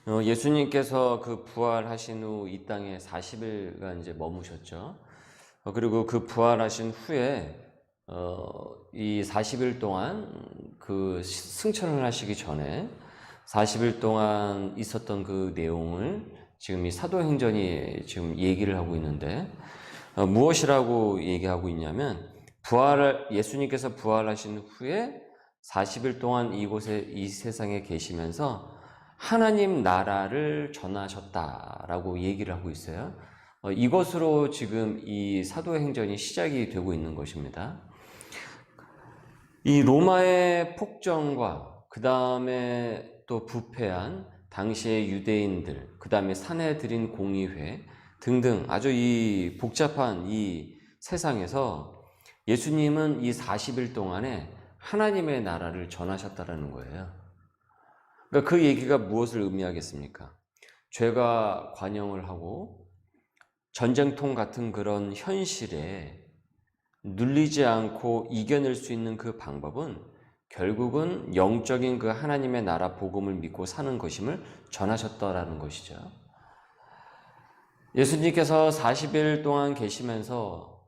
예수님께서 그 부활하신 후 이 땅에 40일간 이제 머무셨죠. 그리고 그 부활하신 후에 이 40일 동안 그 승천을 하시기 전에 40일 동안 있었던 그 내용을 지금 이 사도행전이 지금 얘기를 하고 있는데, 무엇이라고 얘기하고 있냐면, 예수님께서 부활하신 후에 40일 동안 이 세상에 계시면서 하나님 나라를 전하셨다라고 얘기를 하고 있어요. 이것으로 지금 이 사도행전이 시작이 되고 있는 것입니다. 이 로마의 폭정과 그 다음에 또 부패한 당시의 유대인들, 그 다음에 사내들인 공의회 등등 아주 이 복잡한 이 세상에서 예수님은 이 40일 동안에 하나님의 나라를 전하셨다라는 거예요. 그러니까 그 얘기가 무엇을 의미하겠습니까? 죄가 관영을 하고 전쟁통 같은 그런 현실에 눌리지 않고 이겨낼 수 있는 그 방법은 결국은 영적인 그 하나님의 나라 복음을 믿고 사는 것임을 전하셨다라는 것이죠. 예수님께서 40일 동안 계시면서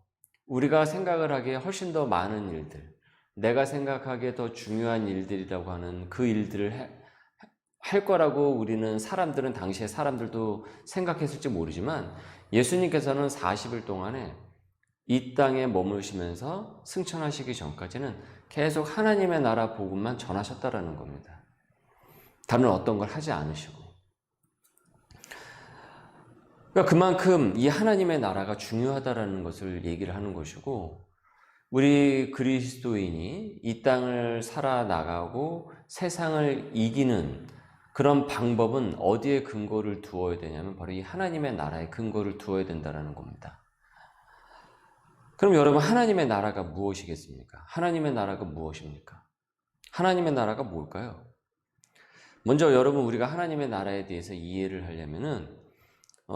우리가 생각을 하기에 훨씬 더 많은 일들, 내가 생각하기에 더 중요한 일들이라고 하는 그 일들을 할 거라고 우리는 당시의 사람들도 생각했을지 모르지만, 예수님께서는 40일 동안에 이 땅에 머무시면서 승천하시기 전까지는 계속 하나님의 나라 복음만 전하셨다라는 겁니다. 다른 어떤 걸 하지 않으시고. 그러니까 그만큼 이 하나님의 나라가 중요하다라는 것을 얘기를 하는 것이고, 우리 그리스도인이 이 땅을 살아나가고 세상을 이기는 그런 방법은 어디에 근거를 두어야 되냐면 바로 이 하나님의 나라에 근거를 두어야 된다는 겁니다. 그럼 여러분, 하나님의 나라가 무엇이겠습니까? 하나님의 나라가 무엇입니까? 하나님의 나라가 뭘까요? 먼저 여러분, 우리가 하나님의 나라에 대해서 이해를 하려면은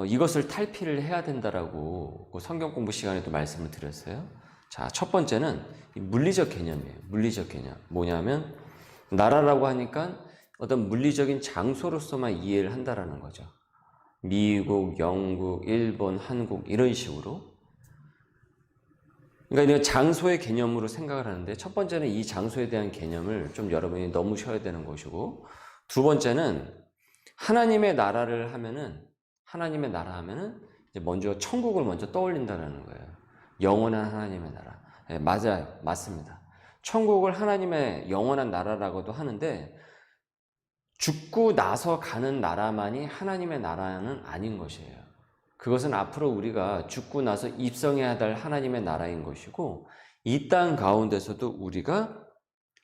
이것을 탈피를 해야 된다라고 성경 공부 시간에도 말씀을 드렸어요. 자, 첫 번째는 물리적 개념이에요. 물리적 개념. 뭐냐면 나라라고 하니까 어떤 물리적인 장소로서만 이해를 한다라는 거죠. 미국, 영국, 일본, 한국 이런 식으로. 그러니까 장소의 개념으로 생각을 하는데, 첫 번째는 이 장소에 대한 개념을 좀 여러분이 넘으셔야 되는 것이고, 두 번째는 하나님의 나라 하면은 이제 먼저 천국을 먼저 떠올린다는 거예요. 영원한 하나님의 나라. 네, 맞아요. 맞습니다. 천국을 하나님의 영원한 나라라고도 하는데, 죽고 나서 가는 나라만이 하나님의 나라는 아닌 것이에요. 그것은 앞으로 우리가 죽고 나서 입성해야 될 하나님의 나라인 것이고, 이 땅 가운데서도 우리가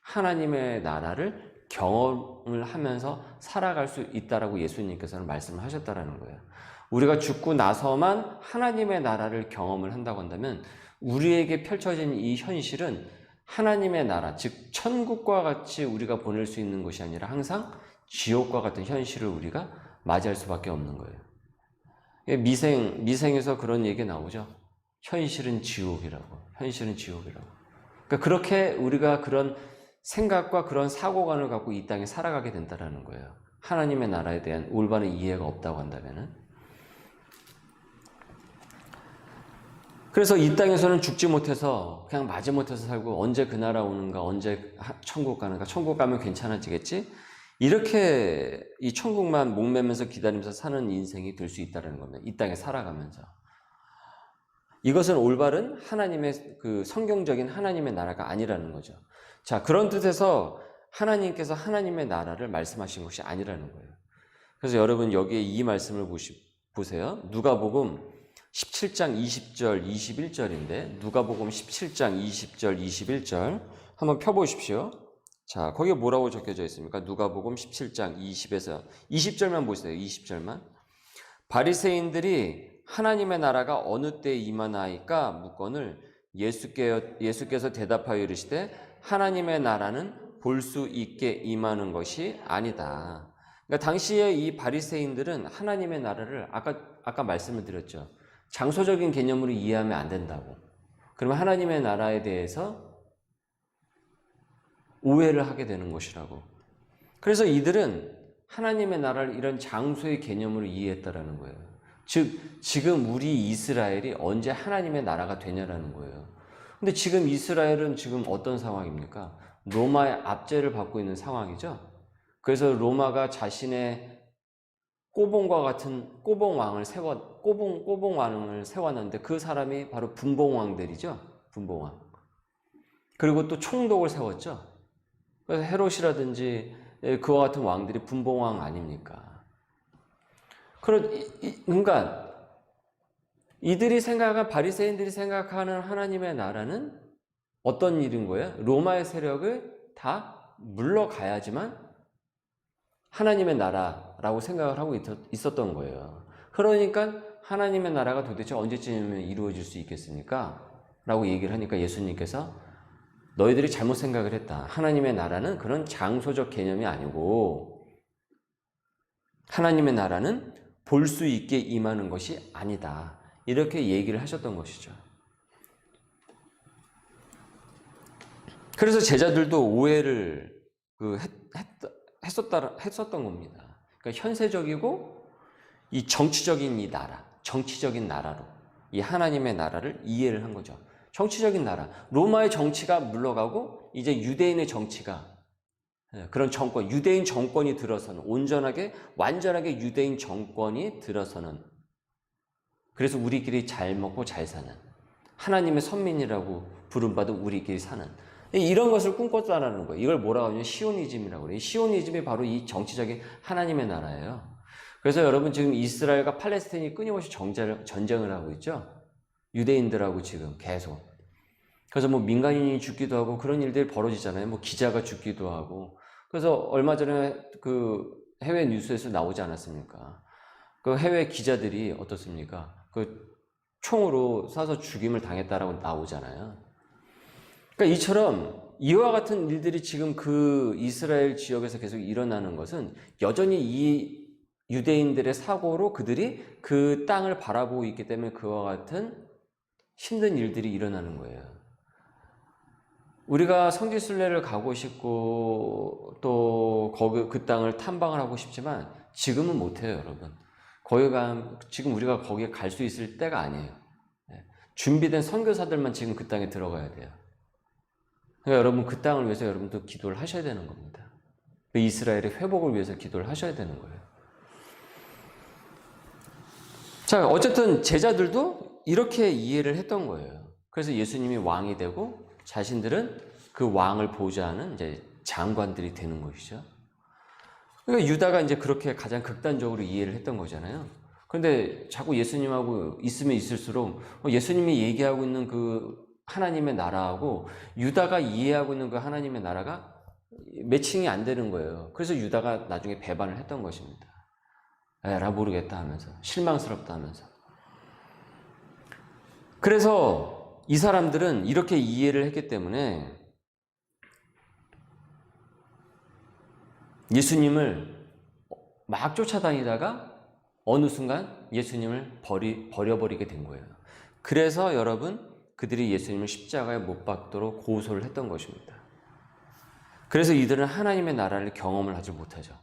하나님의 나라를 경험을 하면서 살아갈 수 있다라고 예수님께서는 말씀을 하셨다라는 거예요. 우리가 죽고 나서만 하나님의 나라를 경험을 한다고 한다면, 우리에게 펼쳐진 이 현실은 하나님의 나라, 즉 천국과 같이 우리가 보낼 수 있는 것이 아니라 항상 지옥과 같은 현실을 우리가 맞이할 수밖에 없는 거예요. 미생에서 그런 얘기 나오죠. 현실은 지옥이라고. 현실은 지옥이라고. 그러니까 그렇게 우리가 그런 생각과 그런 사고관을 갖고 이 땅에 살아가게 된다는 거예요. 하나님의 나라에 대한 올바른 이해가 없다고 한다면은. 그래서 이 땅에서는 죽지 못해서 그냥 마지못해서 살고, 언제 그 나라 오는가, 언제 천국 가는가, 천국 가면 괜찮아지겠지? 이렇게 이 천국만 목매면서 기다리면서 사는 인생이 될 수 있다는 겁니다. 이 땅에 살아가면서. 이것은 올바른 하나님의 그 성경적인 하나님의 나라가 아니라는 거죠. 자, 그런 뜻에서 하나님께서 하나님의 나라를 말씀하신 것이 아니라는 거예요. 그래서 여러분, 여기에 이 말씀을 보세요. 누가복음 17장 20절 21절인데, 누가복음 17장 20절 21절 한번 펴보십시오. 자, 거기에 뭐라고 적혀져 있습니까? 누가복음 17장 20에서 20절만 보세요. 20절만. 바리새인들이 하나님의 나라가 어느 때에 임하나이까 묻거늘, 예수께서 대답하여 이르시되 하나님의 나라는 볼 수 있게 임하는 것이 아니다. 그러니까 당시에 이 바리새인들은 하나님의 나라를 아까 말씀을 드렸죠. 장소적인 개념으로 이해하면 안 된다고. 그러면 하나님의 나라에 대해서 오해를 하게 되는 것이라고. 그래서 이들은 하나님의 나라를 이런 장소의 개념으로 이해했다라는 거예요. 즉 지금 우리 이스라엘이 언제 하나님의 나라가 되냐라는 거예요. 근데 지금 이스라엘은 지금 어떤 상황입니까? 로마의 압제를 받고 있는 상황이죠. 그래서 로마가 자신의 꼬봉과 같은 꼬봉왕을 세웠는데 그 사람이 바로 분봉왕들이죠. 분봉왕. 그리고 또 총독을 세웠죠. 그래서 헤롯이라든지 그와 같은 왕들이 분봉왕 아닙니까? 그러니까 이들이 생각한 바리새인들이 생각하는 하나님의 나라는 어떤 일인 거예요? 로마의 세력을 다 물러가야지만 하나님의 나라라고 생각을 하고 있었던 거예요. 그러니까 하나님의 나라가 도대체 언제쯤이면 이루어질 수 있겠습니까? 라고 얘기를 하니까 예수님께서 너희들이 잘못 생각을 했다. 하나님의 나라는 그런 장소적 개념이 아니고 하나님의 나라는 볼 수 있게 임하는 것이 아니다. 이렇게 얘기를 하셨던 것이죠. 그래서 제자들도 오해를 했었던 겁니다. 그러니까 현세적이고 이 정치적인 이 나라, 정치적인 나라로 이 하나님의 나라를 이해를 한 거죠. 정치적인 나라, 로마의 정치가 물러가고 이제 유대인의 정치가 그런 정권, 유대인 정권이 들어서는 완전하게 유대인 정권이 들어서는 그래서 우리끼리 잘 먹고 잘 사는 하나님의 선민이라고 부름받은 우리끼리 사는 이런 것을 꿈꿨다라는 거예요. 이걸 뭐라고 하냐면 시오니즘이라고 그래요. 시오니즘이 바로 이 정치적인 하나님의 나라예요. 그래서 여러분 지금 이스라엘과 팔레스타인이 끊임없이 전쟁을 하고 있죠. 유대인들하고 지금 계속. 그래서 뭐 민간인이 죽기도 하고 그런 일들이 벌어지잖아요. 뭐 기자가 죽기도 하고. 그래서 얼마 전에 그 해외 뉴스에서 나오지 않았습니까? 그 해외 기자들이 어떻습니까? 그 총으로 쏴서 죽임을 당했다라고 나오잖아요. 그러니까 이와 같은 일들이 지금 그 이스라엘 지역에서 계속 일어나는 것은 여전히 이 유대인들의 사고로 그들이 그 땅을 바라보고 있기 때문에 그와 같은 힘든 일들이 일어나는 거예요. 우리가 성지순례를 가고 싶고 또 그 땅을 탐방을 하고 싶지만 지금은 못해요, 여러분. 지금 우리가 거기에 갈 수 있을 때가 아니에요. 준비된 선교사들만 지금 그 땅에 들어가야 돼요. 그러니까 여러분 그 땅을 위해서 여러분도 기도를 하셔야 되는 겁니다. 그 이스라엘의 회복을 위해서 기도를 하셔야 되는 거예요. 자, 어쨌든 제자들도 이렇게 이해를 했던 거예요. 그래서 예수님이 왕이 되고 자신들은 그 왕을 보좌하는 이제 장관들이 되는 것이죠. 그러니까 유다가 이제 그렇게 가장 극단적으로 이해를 했던 거잖아요. 그런데 자꾸 예수님하고 있으면 있을수록 예수님이 얘기하고 있는 그 하나님의 나라하고 유다가 이해하고 있는 그 하나님의 나라가 매칭이 안 되는 거예요. 그래서 유다가 나중에 배반을 했던 것입니다. 에라 모르겠다 하면서 실망스럽다 하면서. 그래서 이 사람들은 이렇게 이해를 했기 때문에 예수님을 막 쫓아다니다가 어느 순간 예수님을 버려버리게 된 거예요. 그래서 여러분 그들이 예수님을 십자가에 못 박도록 고소를 했던 것입니다. 그래서 이들은 하나님의 나라를 경험을 하지 못하죠.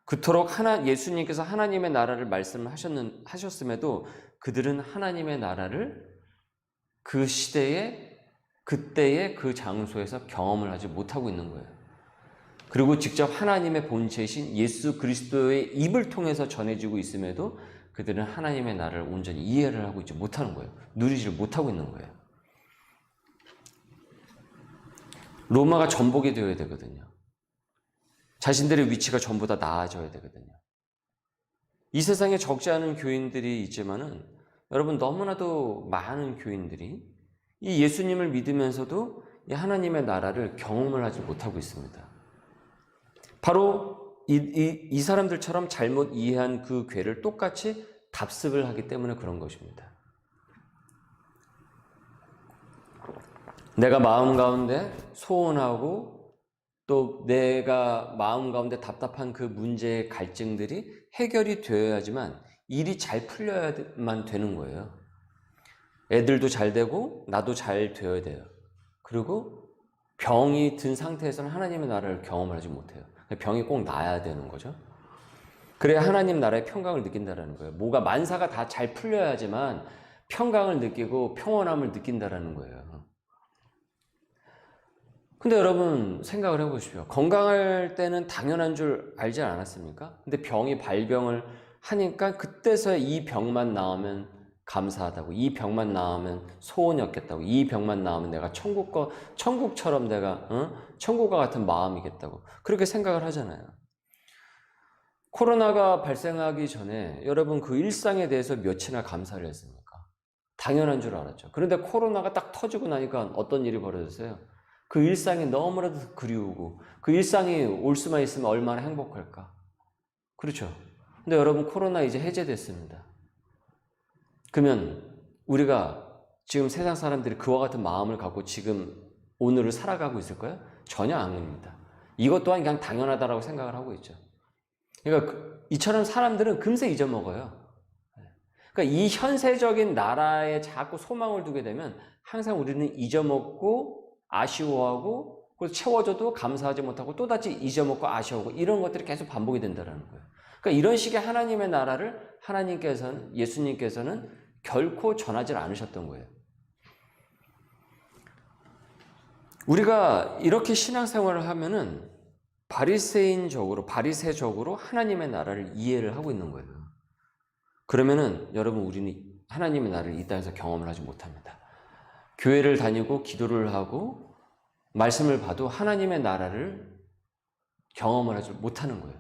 그토록 예수님께서 하나님의 나라를 말씀을 하셨음에도 그들은 하나님의 나라를 그 시대에 그때의 그 장소에서 경험을 하지 못하고 있는 거예요. 그리고 직접 하나님의 본체이신 예수 그리스도의 입을 통해서 전해지고 있음에도 그들은 하나님의 나라를 온전히 이해를 하고 있지 못하는 거예요. 누리지를 못하고 있는 거예요. 로마가 전복이 되어야 되거든요. 자신들의 위치가 전부 다 나아져야 되거든요. 이 세상에 적지 않은 교인들이 있지만은 여러분 너무나도 많은 교인들이 이 예수님을 믿으면서도 이 하나님의 나라를 경험을 하지 못하고 있습니다. 바로 이 사람들처럼 잘못 이해한 그 괴를 똑같이 답습을 하기 때문에 그런 것입니다. 내가 마음 가운데 소원하고 또 내가 마음 가운데 답답한 그 문제의 갈증들이 해결이 되어야지만 일이 잘 풀려야만 되는 거예요. 애들도 잘 되고 나도 잘 되어야 돼요. 그리고 병이 든 상태에서는 하나님의 나라를 경험을 하지 못해요. 병이 꼭 나아야 되는 거죠. 그래야 하나님 나라의 평강을 느낀다라는 거예요. 뭐가 만사가 다 잘 풀려야지만 평강을 느끼고 평온함을 느낀다라는 거예요. 근데 여러분 생각을 해보십시오. 건강할 때는 당연한 줄 알지 않았습니까? 근데 병이 발병을 하니까 그때서야 이 병만 나으면 감사하다고, 이 병만 나으면 소원이 없겠다고, 이 병만 나으면 내가 천국처럼 내가 천국과 같은 마음이겠다고 그렇게 생각을 하잖아요. 코로나가 발생하기 전에 여러분 그 일상에 대해서 몇이나 감사를 했습니까? 당연한 줄 알았죠. 그런데 코로나가 딱 터지고 나니까 어떤 일이 벌어졌어요? 그 일상이 너무나도 그리우고 그 일상이 올 수만 있으면 얼마나 행복할까? 그렇죠. 근데 여러분 코로나 이제 해제됐습니다. 그러면 우리가 지금 세상 사람들이 그와 같은 마음을 갖고 지금 오늘을 살아가고 있을까요? 전혀 아닙니다. 이것 또한 그냥 당연하다라고 생각을 하고 있죠. 그러니까 이처럼 사람들은 금세 잊어먹어요. 그러니까 이 현세적인 나라에 자꾸 소망을 두게 되면 항상 우리는 잊어먹고 아쉬워하고 그래서 채워져도 감사하지 못하고 또다시 잊어먹고 아쉬워하고 이런 것들이 계속 반복이 된다는 거예요. 그러니까 이런 식의 하나님의 나라를 예수님께서는 결코 전하지 않으셨던 거예요. 우리가 이렇게 신앙생활을 하면은 바리새적으로 하나님의 나라를 이해를 하고 있는 거예요. 그러면은 여러분 우리는 하나님의 나라를 이 땅에서 경험을 하지 못합니다. 교회를 다니고 기도를 하고 말씀을 봐도 하나님의 나라를 경험을 하지 못하는 거예요.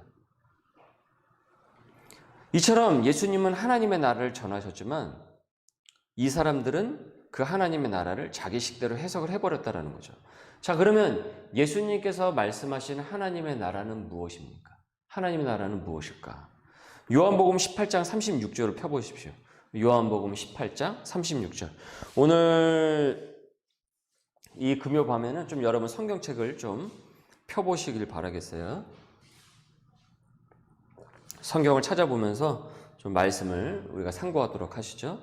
이처럼 예수님은 하나님의 나라를 전하셨지만 이 사람들은 그 하나님의 나라를 자기 식대로 해석을 해버렸다는 거죠. 자, 그러면 예수님께서 말씀하신 하나님의 나라는 무엇입니까? 하나님의 나라는 무엇일까? 요한복음 18장 36절을 펴보십시오. 요한복음 18장 36절. 오늘 이 금요 밤에는 좀 여러분 성경책을 좀 펴보시길 바라겠어요. 성경을 찾아보면서 좀 말씀을 우리가 상고하도록 하시죠.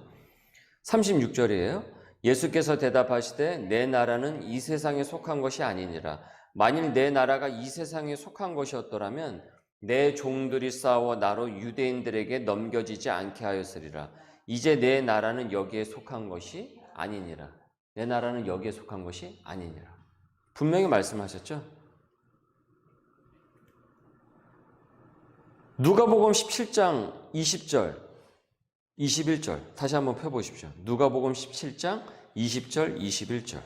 36절이에요. 예수께서 대답하시되 내 나라는 이 세상에 속한 것이 아니니라. 만일 내 나라가 이 세상에 속한 것이었더라면 내 종들이 싸워 나로 유대인들에게 넘겨지지 않게 하였으리라. 이제 내 나라는 여기에 속한 것이 아니니라. 내 나라는 여기에 속한 것이 아니니라. 분명히 말씀하셨죠? 누가복음 17장 20절, 21절 다시 한번 펴보십시오. 누가복음 17장 20절, 21절.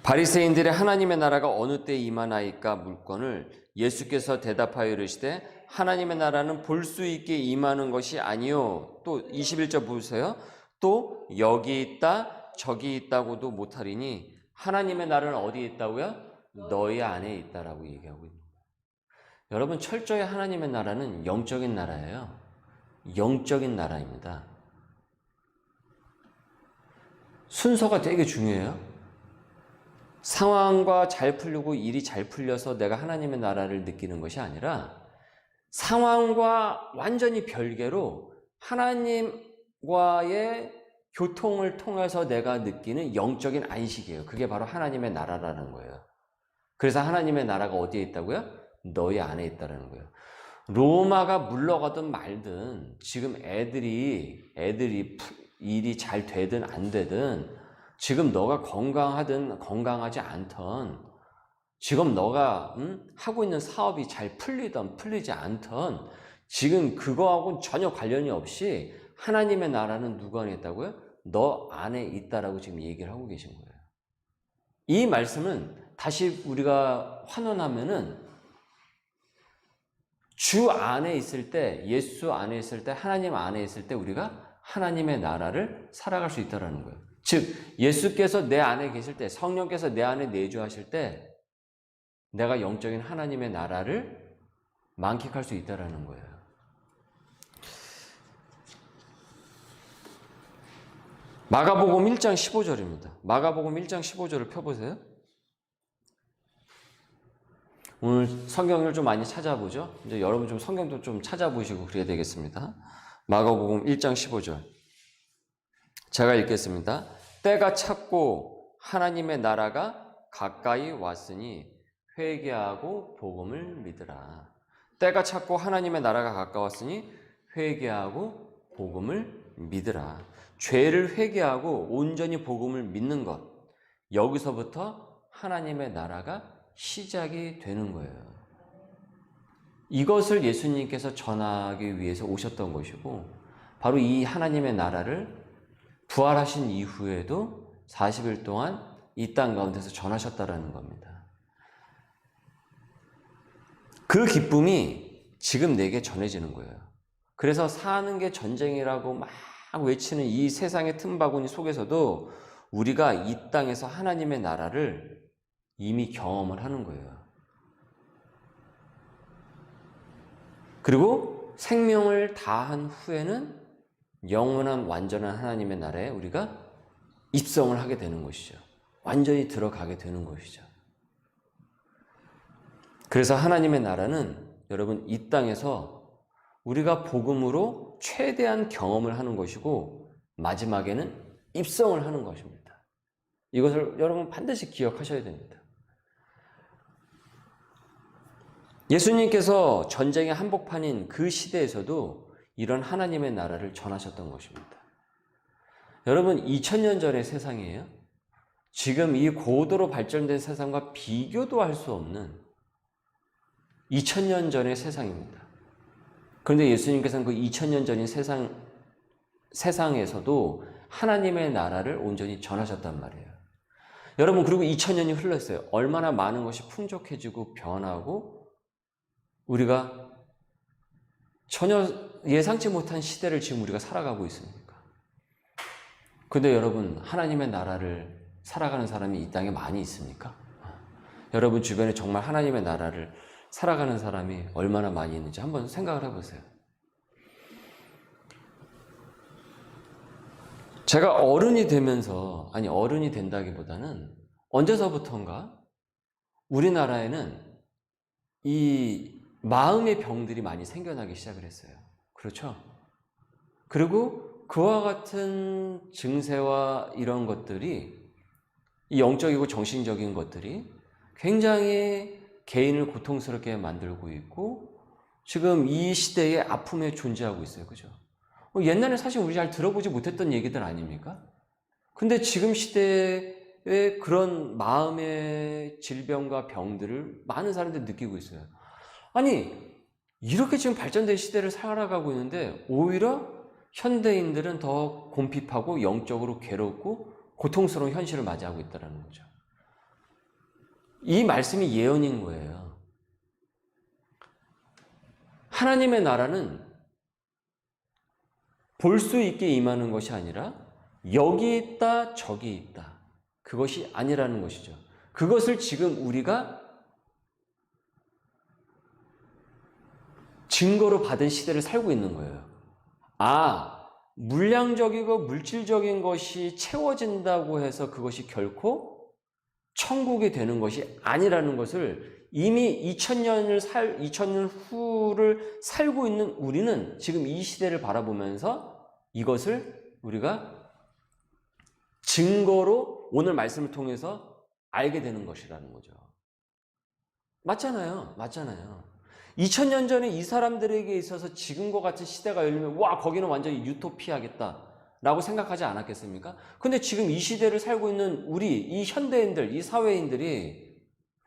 바리새인들의 하나님의 나라가 어느 때에 임하나이까 물건을 예수께서 대답하여 이르시되 하나님의 나라는 볼 수 있게 임하는 것이 아니요. 또 21절 보세요. 또 여기 있다 저기 있다고도 못하리니 하나님의 나라는 어디에 있다고요? 너희 안에 있다라고 얘기하고 있는 거예요. 여러분 철저히 하나님의 나라는 영적인 나라예요. 영적인 나라입니다. 순서가 되게 중요해요. 상황과 잘 풀리고 일이 잘 풀려서 내가 하나님의 나라를 느끼는 것이 아니라 상황과 완전히 별개로 하나님과의 교통을 통해서 내가 느끼는 영적인 안식이에요. 그게 바로 하나님의 나라라는 거예요. 그래서 하나님의 나라가 어디에 있다고요? 너희 안에 있다는 거예요. 로마가 물러가든 말든 지금 애들이 일이 잘 되든 안 되든 지금 너가 건강하든 건강하지 않던 지금 너가 하고 있는 사업이 잘 풀리든 풀리지 않던 지금 그거하고는 전혀 관련이 없이 하나님의 나라는 누구 안에 있다고요? 너 안에 있다라고 지금 얘기를 하고 계신 거예요. 이 말씀은 다시 우리가 환원하면은 주 안에 있을 때, 예수 안에 있을 때, 하나님 안에 있을 때 우리가 하나님의 나라를 살아갈 수 있다는 거예요. 즉 예수께서 내 안에 계실 때, 성령께서 내 안에 내주하실 때 내가 영적인 하나님의 나라를 만끽할 수 있다는 거예요. 마가복음 1장 15절입니다. 마가복음 1장 15절을 펴보세요. 오늘 성경을 좀 많이 찾아보죠. 이제 여러분 좀 성경도 좀 찾아보시고 그래야 되겠습니다. 마가복음 1장 15절. 제가 읽겠습니다. 때가 찼고 하나님의 나라가 가까이 왔으니 회개하고 복음을 믿으라. 때가 찼고 하나님의 나라가 가까웠으니 회개하고 복음을 믿으라. 죄를 회개하고 온전히 복음을 믿는 것, 여기서부터 하나님의 나라가 시작이 되는 거예요. 이것을 예수님께서 전하기 위해서 오셨던 것이고, 바로 이 하나님의 나라를 부활하신 이후에도 40일 동안 이 땅 가운데서 전하셨다라는 겁니다. 그 기쁨이 지금 내게 전해지는 거예요. 그래서 사는 게 전쟁이라고 막 외치는 이 세상의 틈바구니 속에서도 우리가 이 땅에서 하나님의 나라를 이미 경험을 하는 거예요. 그리고 생명을 다한 후에는 영원한 완전한 하나님의 나라에 우리가 입성을 하게 되는 것이죠. 완전히 들어가게 되는 것이죠. 그래서 하나님의 나라는 여러분 이 땅에서 우리가 복음으로 최대한 경험을 하는 것이고 마지막에는 입성을 하는 것입니다. 이것을 여러분 반드시 기억하셔야 됩니다. 예수님께서 전쟁의 한복판인 그 시대에서도 이런 하나님의 나라를 전하셨던 것입니다. 여러분 2000년 전의 세상이에요. 지금 이 고도로 발전된 세상과 비교도 할 수 없는 2000년 전의 세상입니다. 그런데 예수님께서는 그 2000년 전인 세상에서도 하나님의 나라를 온전히 전하셨단 말이에요. 여러분 그리고 2000년이 흘렀어요. 얼마나 많은 것이 풍족해지고 변하고 우리가 전혀 예상치 못한 시대를 지금 우리가 살아가고 있습니까? 근데 여러분 하나님의 나라를 살아가는 사람이 이 땅에 많이 있습니까? 여러분 주변에 정말 하나님의 나라를 살아가는 사람이 얼마나 많이 있는지 한번 생각을 해보세요. 제가 어른이 되면서, 아니 어른이 된다기보다는 언제서부턴가 우리나라에는 이 마음의 병들이 많이 생겨나기 시작을 했어요. 그렇죠? 그리고 그와 같은 증세와 이런 것들이 이 영적이고 정신적인 것들이 굉장히 개인을 고통스럽게 만들고 있고 지금 이 시대에 아픔에 존재하고 있어요. 그죠? 옛날에 사실 우리 잘 들어보지 못했던 얘기들 아닙니까? 근데 지금 시대에 그런 마음의 질병과 병들을 많은 사람들이 느끼고 있어요. 아니 이렇게 지금 발전된 시대를 살아가고 있는데 오히려 현대인들은 더 곰핍하고 영적으로 괴롭고 고통스러운 현실을 맞이하고 있다는 거죠. 이 말씀이 예언인 거예요. 하나님의 나라는 볼 수 있게 임하는 것이 아니라 여기 있다 저기 있다 그것이 아니라는 것이죠. 그것을 지금 우리가 증거로 받은 시대를 살고 있는 거예요. 물량적이고 물질적인 것이 채워진다고 해서 그것이 결코 천국이 되는 것이 아니라는 것을 이미 2000년 후를 살고 있는 우리는 지금 이 시대를 바라보면서 이것을 우리가 증거로 오늘 말씀을 통해서 알게 되는 것이라는 거죠. 맞잖아요. 2000년 전에 이 사람들에게 있어서 지금과 같은 시대가 열리면 와 거기는 완전히 유토피아겠다 라고 생각하지 않았겠습니까? 근데 지금 이 시대를 살고 있는 우리 이 현대인들, 이 사회인들이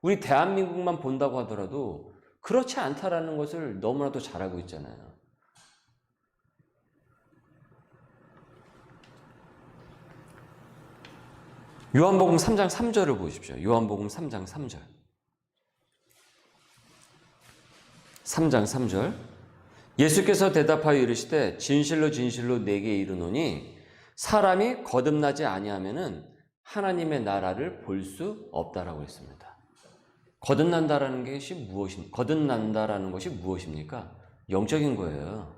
우리 대한민국만 본다고 하더라도 그렇지 않다라는 것을 너무나도 잘 알고 있잖아요. 요한복음 3장 3절을 보십시오. 요한복음 3장 3절. 3장 3절. 예수께서 대답하여 이르시되 진실로 진실로 내게 이르노니 사람이 거듭나지 아니하면은 하나님의 나라를 볼 수 없다라고 했습니다. 거듭난다라는 것이 무엇입니까? 영적인 거예요.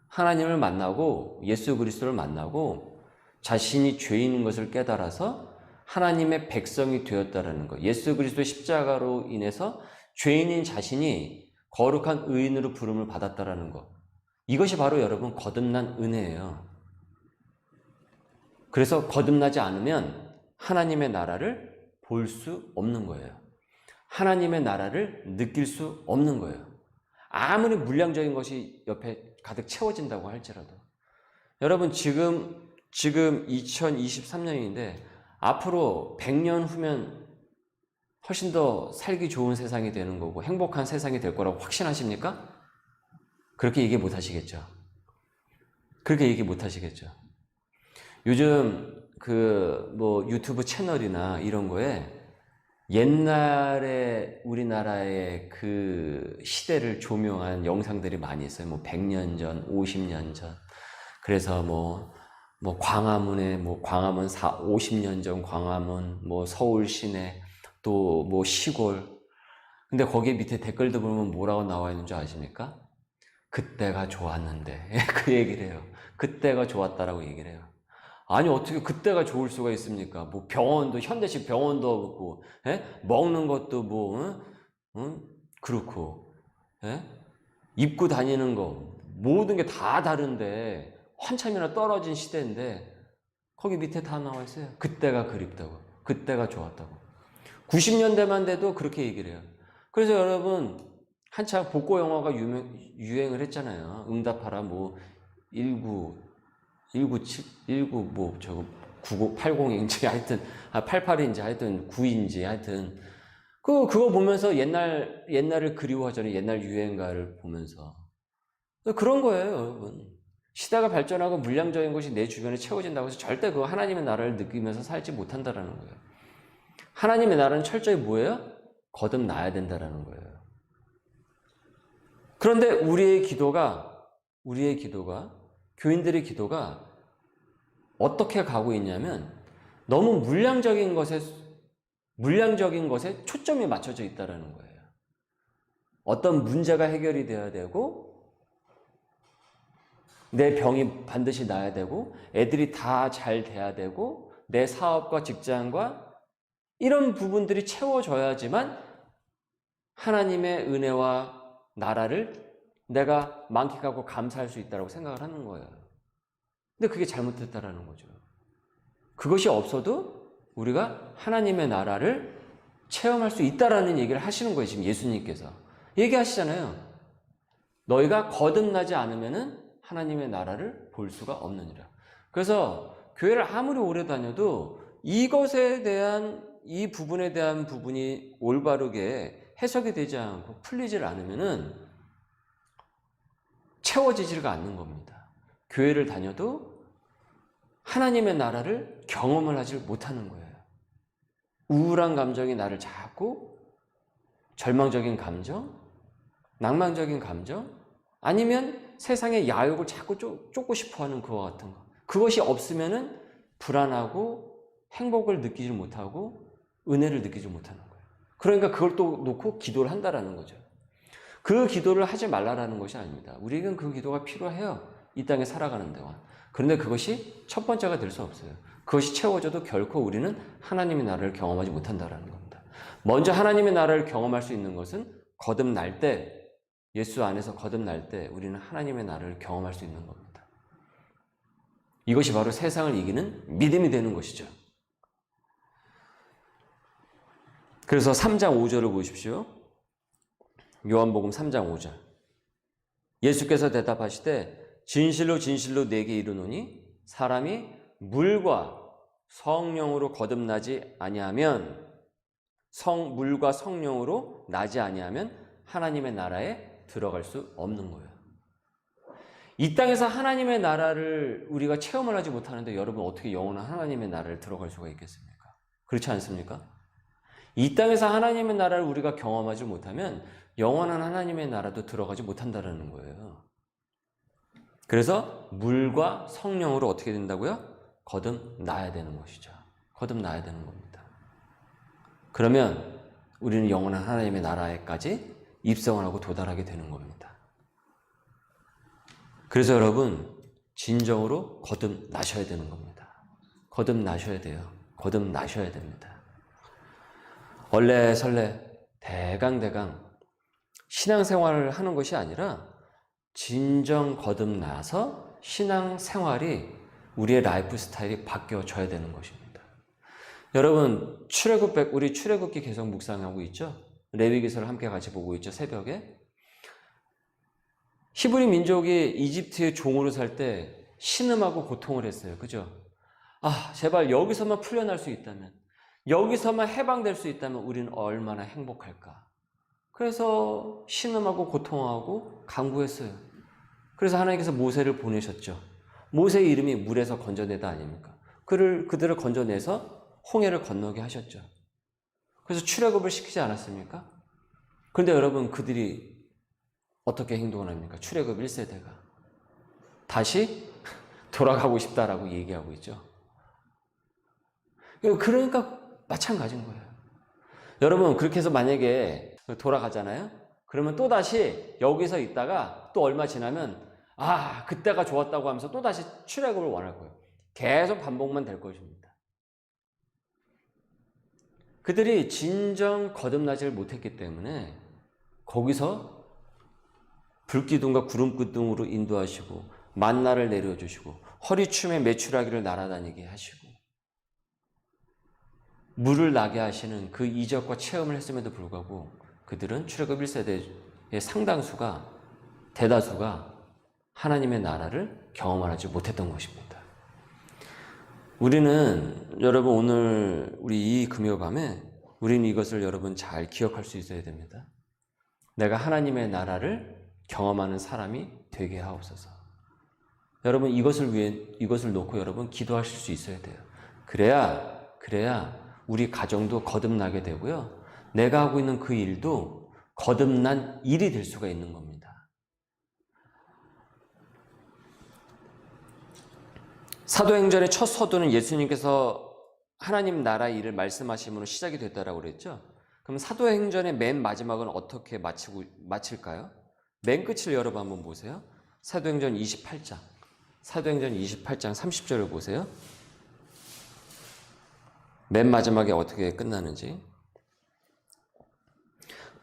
하나님을 만나고 예수 그리스도를 만나고 자신이 죄인인 것을 깨달아서 하나님의 백성이 되었다라는 것. 예수 그리스도의 십자가로 인해서 죄인인 자신이 거룩한 의인으로 부름을 받았다라는 것. 이것이 바로 여러분 거듭난 은혜예요. 그래서 거듭나지 않으면 하나님의 나라를 볼 수 없는 거예요. 하나님의 나라를 느낄 수 없는 거예요. 아무리 물량적인 것이 옆에 가득 채워진다고 할지라도. 여러분 지금 2023년인데 앞으로 100년 후면 훨씬 더 살기 좋은 세상이 되는 거고 행복한 세상이 될 거라고 확신하십니까? 그렇게 얘기 못 하시겠죠. 그렇게 얘기 못 하시겠죠. 요즘 유튜브 채널이나 이런 거에 옛날에 우리나라의 그 시대를 조명한 영상들이 많이 있어요. 100년 전, 50년 전. 그래서 광화문에 광화문 50년 전 광화문, 서울 시내, 또 시골. 근데 거기 밑에 댓글도 보면 뭐라고 나와 있는 줄 아십니까? 그때가 좋았는데. 그 얘기를 해요. 그때가 좋았다라고 얘기를 해요. 아니 어떻게 그때가 좋을 수가 있습니까? 병원도 현대식 병원도 없고, 먹는 것도 그렇고, 입고 다니는 거 모든 게 다 다른데 한참이나 떨어진 시대인데 거기 밑에 다 나와 있어요. 그때가 그립다고, 그때가 좋았다고. 90년대만 돼도 그렇게 얘기를 해요. 그래서 여러분 한참 복고 영화가 유행을 했잖아요. 응답하라 9080인지 하여튼 88인지 하여튼 9인지 하여튼 그거 보면서 옛날을 그리워하잖아요. 옛날 유행가를 보면서. 그런 거예요, 여러분. 시대가 발전하고 물량적인 것이 내 주변에 채워진다고 해서 절대 그 하나님의 나라를 느끼면서 살지 못한다라는 거예요. 하나님의 나라는 철저히 뭐예요? 거듭나야 된다라는 거예요. 그런데 우리의 기도가 교인들의 기도가 어떻게 가고 있냐면 너무 물량적인 것에 초점이 맞춰져 있다는 거예요. 어떤 문제가 해결이 돼야 되고 내 병이 반드시 나아야 되고 애들이 다 잘 돼야 되고 내 사업과 직장과 이런 부분들이 채워져야지만 하나님의 은혜와 나라를 내가 만끽하고 감사할 수 있다고 생각을 하는 거예요. 근데 그게 잘못됐다라는 거죠. 그것이 없어도 우리가 하나님의 나라를 체험할 수 있다라는 얘기를 하시는 거예요. 지금 예수님께서 얘기하시잖아요. 너희가 거듭나지 않으면은 하나님의 나라를 볼 수가 없느니라. 그래서 교회를 아무리 오래 다녀도 이 부분에 대한 부분이 올바르게 해석이 되지 않고 풀리질 않으면은 채워지지가 않는 겁니다. 교회를 다녀도 하나님의 나라를 경험을 하지 못하는 거예요. 우울한 감정이 나를 잡고 절망적인 감정, 낭만적인 감정, 아니면 세상의 야욕을 자꾸 쫓고 싶어하는 그와 같은 거. 그것이 없으면은 불안하고 행복을 느끼지 못하고 은혜를 느끼지 못하는 거예요. 그러니까 그걸 또 놓고 기도를 한다라는 거죠. 그 기도를 하지 말라라는 것이 아닙니다. 우리에겐 그 기도가 필요해요. 이 땅에 살아가는 동안. 그런데 그것이 첫 번째가 될 수 없어요. 그것이 채워져도 결코 우리는 하나님의 나라를 경험하지 못한다라는 겁니다. 먼저 하나님의 나라를 경험할 수 있는 것은 거듭날 때, 예수 안에서 거듭날 때 우리는 하나님의 나라를 경험할 수 있는 겁니다. 이것이 바로 세상을 이기는 믿음이 되는 것이죠. 그래서 3장 5절을 보십시오. 요한복음 3장 5절. 예수께서 대답하시되 진실로 진실로 내게 이르노니 사람이 물과 성령으로 거듭나지 아니하면 물과 성령으로 나지 아니하면 하나님의 나라에 들어갈 수 없는 거예요. 이 땅에서 하나님의 나라를 우리가 체험을 하지 못하는데 여러분 어떻게 영원한 하나님의 나라를 들어갈 수가 있겠습니까? 그렇지 않습니까? 이 땅에서 하나님의 나라를 우리가 경험하지 못하면 영원한 하나님의 나라도 들어가지 못한다는 거예요. 그래서 물과 성령으로 어떻게 된다고요? 거듭나야 되는 것이죠. 거듭나야 되는 겁니다. 그러면 우리는 영원한 하나님의 나라에까지 입성을 하고 도달하게 되는 겁니다. 그래서 여러분 진정으로 거듭나셔야 되는 겁니다. 거듭나셔야 돼요. 거듭나셔야 됩니다. 얼레설레 대강대강 신앙생활을 하는 것이 아니라 진정 거듭나서 신앙생활이 우리의 라이프 스타일이 바뀌어져야 되는 것입니다. 여러분 우리 출애굽기 계속 묵상하고 있죠? 레위기서를 함께 같이 보고 있죠. 새벽에. 히브리 민족이 이집트의 종으로 살 때 신음하고 고통을 했어요. 그죠? 제발 여기서만 풀려날 수 있다면, 여기서만 해방될 수 있다면 우리는 얼마나 행복할까. 그래서 신음하고 고통하고 간구했어요. 그래서 하나님께서 모세를 보내셨죠. 모세의 이름이 물에서 건져내다 아닙니까? 그들을 건져내서 홍해를 건너게 하셨죠. 그래서 출애굽을 시키지 않았습니까? 그런데 여러분, 그들이 어떻게 행동을 합니까? 출애굽 1세대가 다시 돌아가고 싶다라고 얘기하고 있죠. 그러니까 마찬가지인 거예요. 여러분, 그렇게 해서 만약에 돌아가잖아요? 그러면 또다시 여기서 있다가 또 얼마 지나면 그때가 좋았다고 하면서 또다시 출애굽을 원할 거예요. 계속 반복만 될 것입니다. 그들이 진정 거듭나지를 못했기 때문에 거기서 불기둥과 구름기둥으로 인도하시고 만나를 내려주시고 허리춤에 메추라기를 날아다니게 하시고 물을 나게 하시는 그 이적과 체험을 했음에도 불구하고 그들은 출애굽 1세대의 상당수가, 대다수가 하나님의 나라를 경험하지 못했던 것입니다. 우리는 여러분, 오늘 우리 이 금요밤에 우리는 이것을 여러분 잘 기억할 수 있어야 됩니다. 내가 하나님의 나라를 경험하는 사람이 되게 하옵소서. 여러분, 이것을 놓고 여러분 기도하실 수 있어야 돼요. 그래야 우리 가정도 거듭나게 되고요. 내가 하고 있는 그 일도 거듭난 일이 될 수가 있는 겁니다. 사도행전의 첫 서두는 예수님께서 하나님 나라 일을 말씀하심으로 시작이 됐다라고 그랬죠. 그럼 사도행전의 맨 마지막은 어떻게 마칠까요? 맨 끝을 여러분 한번 보세요. 사도행전 28장 30절을 보세요. 맨 마지막에 어떻게 끝나는지.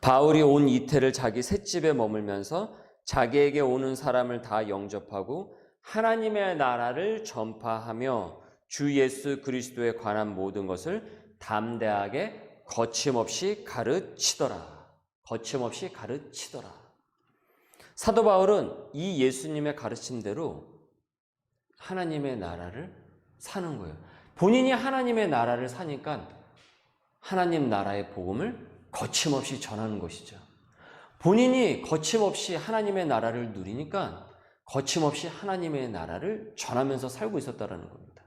바울이 온 이태를 자기 셋집에 머물면서 자기에게 오는 사람을 다 영접하고 하나님의 나라를 전파하며 주 예수 그리스도에 관한 모든 것을 담대하게 거침없이 가르치더라. 사도 바울은 이 예수님의 가르침대로 하나님의 나라를 사는 거예요. 본인이 하나님의 나라를 사니까 하나님 나라의 복음을 거침없이 전하는 것이죠. 본인이 거침없이 하나님의 나라를 누리니까 거침없이 하나님의 나라를 전하면서 살고 있었다는 겁니다.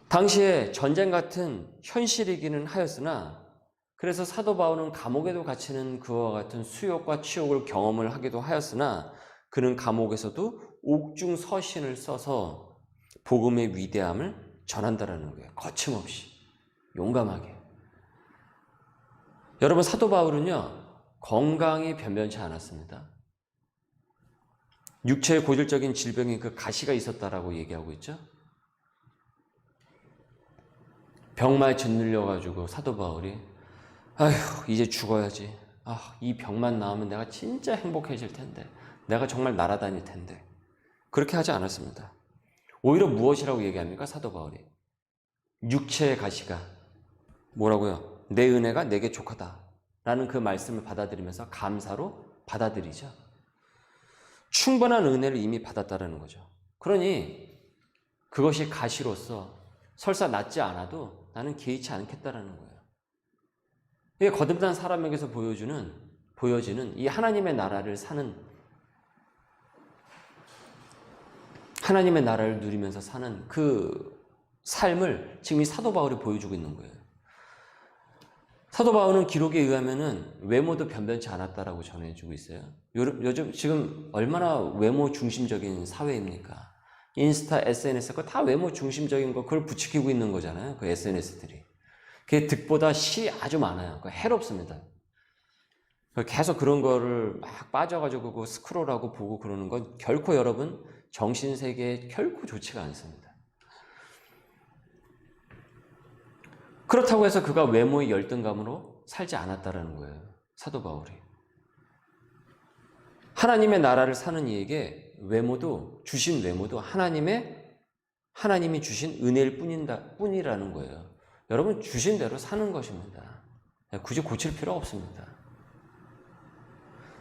당시에 전쟁 같은 현실이기는 하였으나 그래서 사도 바울은 감옥에도 갇히는 그와 같은 수욕과 치욕을 경험을 하기도 하였으나 그는 감옥에서도 옥중서신을 써서 복음의 위대함을 전한다는 거예요. 거침없이, 용감하게. 여러분, 사도 바울은요, 건강이 변변치 않았습니다. 육체의 고질적인 질병인 그 가시가 있었다라고 얘기하고 있죠. 병마에 짓눌려가지고 사도 바울이 이제 죽어야지. 이 병만 나으면 내가 진짜 행복해질 텐데, 내가 정말 날아다닐 텐데. 그렇게 하지 않았습니다. 오히려 무엇이라고 얘기합니까? 사도 바울이 육체의 가시가 뭐라고요? 내 은혜가 내게 족하다 라는 그 말씀을 받아들이면서 감사로 받아들이죠. 충분한 은혜를 이미 받았다라는 거죠. 그러니 그것이 가시로서 설사 낫지 않아도 나는 개의치 않겠다라는 거예요. 이게 거듭난 사람에게서 보여지는 이 하나님의 나라를 사는, 하나님의 나라를 누리면서 사는 그 삶을 지금 이 사도 바울이 보여주고 있는 거예요. 사도 바울은 기록에 의하면은 외모도 변변치 않았다라고 전해주고 있어요. 요즘 지금 얼마나 외모 중심적인 사회입니까? 인스타, SNS, 그거 다 외모 중심적인 거, 그걸 부추기고 있는 거잖아요. 그 SNS들이. 그게 득보다 실이 아주 많아요. 그거 해롭습니다. 계속 그런 거를 막 빠져가지고 그 스크롤하고 보고 그러는 건 결코 여러분 정신세계에 결코 좋지가 않습니다. 그렇다고 해서 그가 외모의 열등감으로 살지 않았다라는 거예요. 사도 바울이. 하나님의 나라를 사는 이에게 주신 외모도 하나님이 주신 은혜일 뿐이라는 거예요. 여러분, 주신 대로 사는 것입니다. 굳이 고칠 필요 없습니다.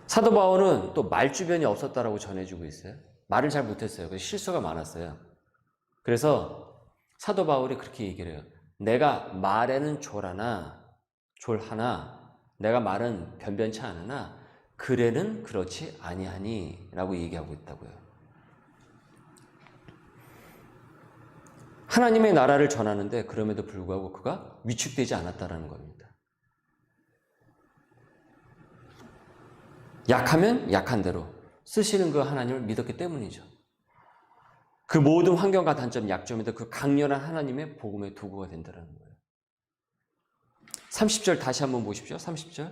사도 바울은 또 말주변이 없었다라고 전해주고 있어요. 말을 잘 못했어요. 그래서 실수가 많았어요. 그래서 사도 바울이 그렇게 얘기를 해요. 내가 말에는 졸하나 내가 말은 변변치 않으나 글에는 그렇지 아니하니 라고 얘기하고 있다고요. 하나님의 나라를 전하는데 그럼에도 불구하고 그가 위축되지 않았다라는 겁니다. 약하면 약한 대로 쓰시는 그 하나님을 믿었기 때문이죠. 그 모든 환경과 단점, 약점에도 그 강렬한 하나님의 복음의 도구가 된다는 거예요. 30절 다시 한번 보십시오. 30절.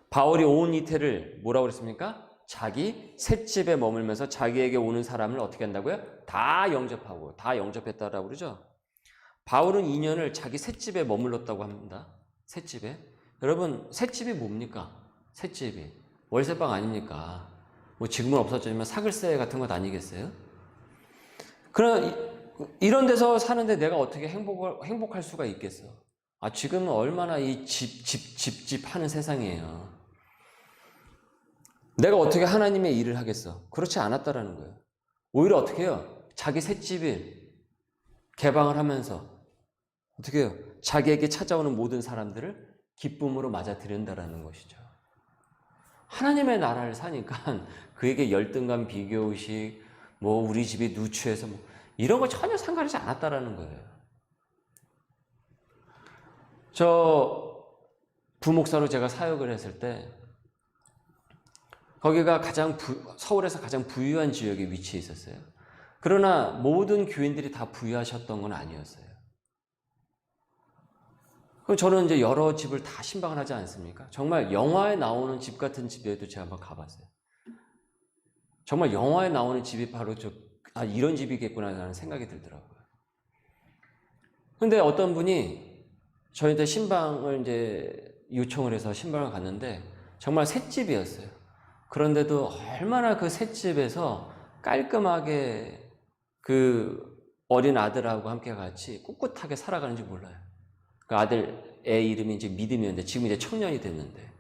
바울이 온 이태를 뭐라고 그랬습니까? 자기 셋집에 머물면서 자기에게 오는 사람을 어떻게 한다고요? 다 영접하고, 다 영접했다라고 그러죠. 바울은 2년을 자기 셋집에 머물렀다고 합니다. 셋집에. 여러분, 셋집이 뭡니까? 셋집이. 월세방 아닙니까? 뭐 지금은 없어졌지만 사글세 같은 것 아니겠어요? 이런 데서 사는데 내가 어떻게 행복할 수가 있겠어? 지금은 얼마나 이 집 하는 세상이에요. 내가 어떻게 하나님의 일을 하겠어? 그렇지 않았다라는 거예요. 오히려 어떻게 해요? 자기 셋집을 개방을 하면서 어떻게 해요? 자기에게 찾아오는 모든 사람들을 기쁨으로 맞아들인다라는 것이죠. 하나님의 나라를 사니까 그에게 열등감, 비교의식, 뭐 우리 집이 누추해서 뭐 이런 거 전혀 상관하지 않았다라는 거예요. 저 부목사로 제가 사역을 했을 때 거기가 서울에서 가장 부유한 지역에 위치해 있었어요. 그러나 모든 교인들이 다 부유하셨던 건 아니었어요. 그럼 저는 이제 여러 집을 다 신방을 하지 않습니까? 정말 영화에 나오는 집 같은 집에도 제가 한번 가봤어요. 정말 영화에 나오는 집이 바로 이런 집이겠구나라는 생각이 들더라고요. 근데 어떤 분이 저희한테 신방을 이제 요청을 해서 신방을 갔는데 정말 셋집이었어요. 그런데도 얼마나 그 셋집에서 깔끔하게 그 어린 아들하고 함께 같이 꿋꿋하게 살아가는지 몰라요. 그 애 이름이 이제 믿음이었는데 지금 이제 청년이 됐는데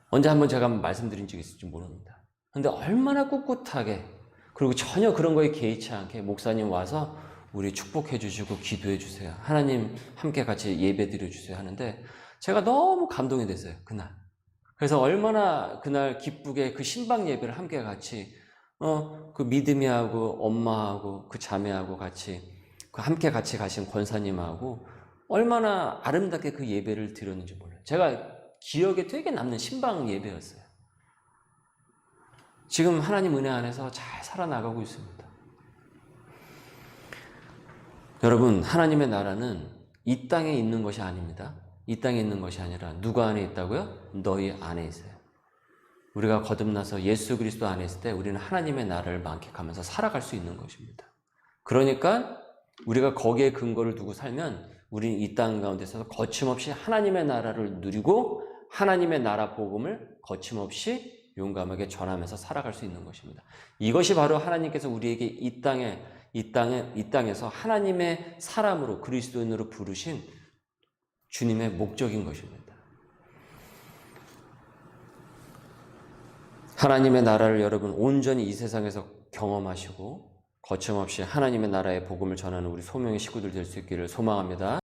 언제 한번 제가 말씀드린 적이 있을지 모릅니다. 근데 얼마나 꿋꿋하게 그리고 전혀 그런 거에 개의치 않게 목사님 와서 우리 축복해 주시고 기도해 주세요. 하나님 함께 같이 예배 드려 주세요 하는데 제가 너무 감동이 됐어요. 그날. 그래서 얼마나 그날 기쁘게 그 신방 예배를 함께 같이 그 믿음이하고 엄마하고 그 자매하고 같이 함께 같이 가신 권사님하고 얼마나 아름답게 그 예배를 드렸는지 몰라요. 제가 기억에 되게 남는 신방 예배였어요. 지금 하나님 은혜 안에서 잘 살아나가고 있습니다. 여러분, 하나님의 나라는 이 땅에 있는 것이 아닙니다. 이 땅에 있는 것이 아니라 누구 안에 있다고요? 너희 안에 있어요. 우리가 거듭나서 예수 그리스도 안에 있을 때 우리는 하나님의 나라를 만끽하면서 살아갈 수 있는 것입니다. 그러니까 우리가 거기에 근거를 두고 살면 우리는 이 땅 가운데서 거침없이 하나님의 나라를 누리고 하나님의 나라 복음을 거침없이 용감하게 전하면서 살아갈 수 있는 것입니다. 이것이 바로 하나님께서 우리에게 이 땅에서 하나님의 사람으로 그리스도인으로 부르신 주님의 목적인 것입니다. 하나님의 나라를 여러분 온전히 이 세상에서 경험하시고 거침없이 하나님의 나라의 복음을 전하는 우리 소명의 식구들 될 수 있기를 소망합니다.